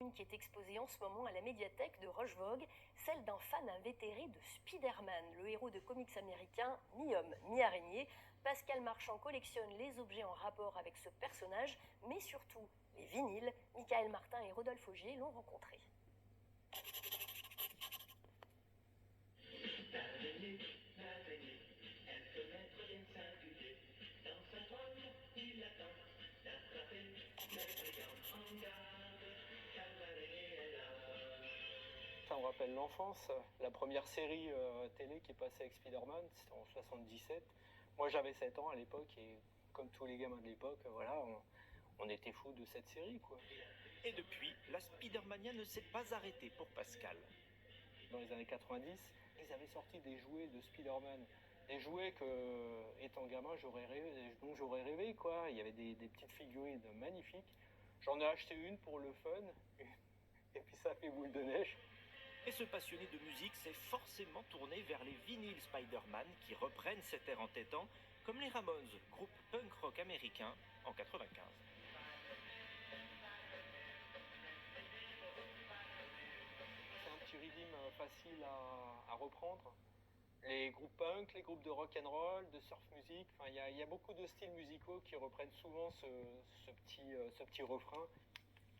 Une qui est exposée en ce moment à la médiathèque de Rochevogue, celle d'un fan invétéré de Spider-Man, le héros de comics américain, mi-homme, mi-araignée. Pascal Marchand collectionne les objets en rapport avec ce personnage, mais surtout les vinyles. Michael Martin et Rodolphe Augier l'ont rencontré. L'araignée, elle peut mettre bien singulier. Dans sa toile, il attend d'attraper le brigand en garde, car l'araignée est là. Ça me rappelle l'enfance. La première série télé qui est passée avec Spider-Man, c'était en 77. Moi j'avais 7 ans à l'époque et comme tous les gamins de l'époque, voilà, on était fous de cette série, quoi. Et depuis, la Spider-Mania ne s'est pas arrêtée pour Pascal. Dans les années 90, ils avaient sorti des jouets de Spider-Man. Des jouets que, étant gamin, dont j'aurais rêvé, quoi. Il y avait des petites figurines magnifiques. J'en ai acheté une pour le fun, et puis ça fait boule de neige. Et ce passionné de musique s'est forcément tourné vers les vinyles Spider-Man qui reprennent cet air entêtant, comme les Ramones, groupe punk rock américain, en 95. C'est un petit rythme facile à reprendre. Les groupes punk, les groupes de rock and roll, de surf music, enfin, il y a beaucoup de styles musicaux qui reprennent souvent ce petit refrain.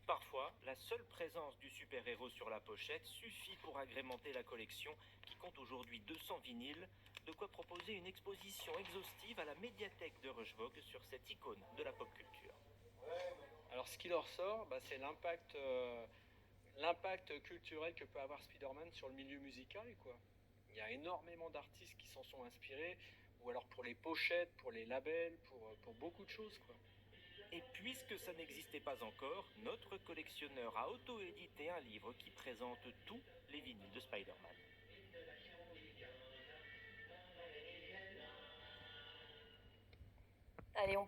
Parfois, la seule présence du super-héros sur la pochette suffit pour agrémenter la collection qui compte aujourd'hui 200 vinyles, de quoi proposer une exposition exhaustive à la médiathèque de Rochevogue sur cette icône de la pop culture. Alors ce qui leur sort, c'est l'impact culturel que peut avoir Spider-Man sur le milieu musical, quoi. Il y a énormément d'artistes qui s'en sont inspirés, ou alors pour les pochettes, pour les labels, pour beaucoup de choses, quoi. Et puisque ça n'existait pas encore, notre collectionneur a auto-édité un livre qui présente tous les vinyles de Spider-Man. Allez, on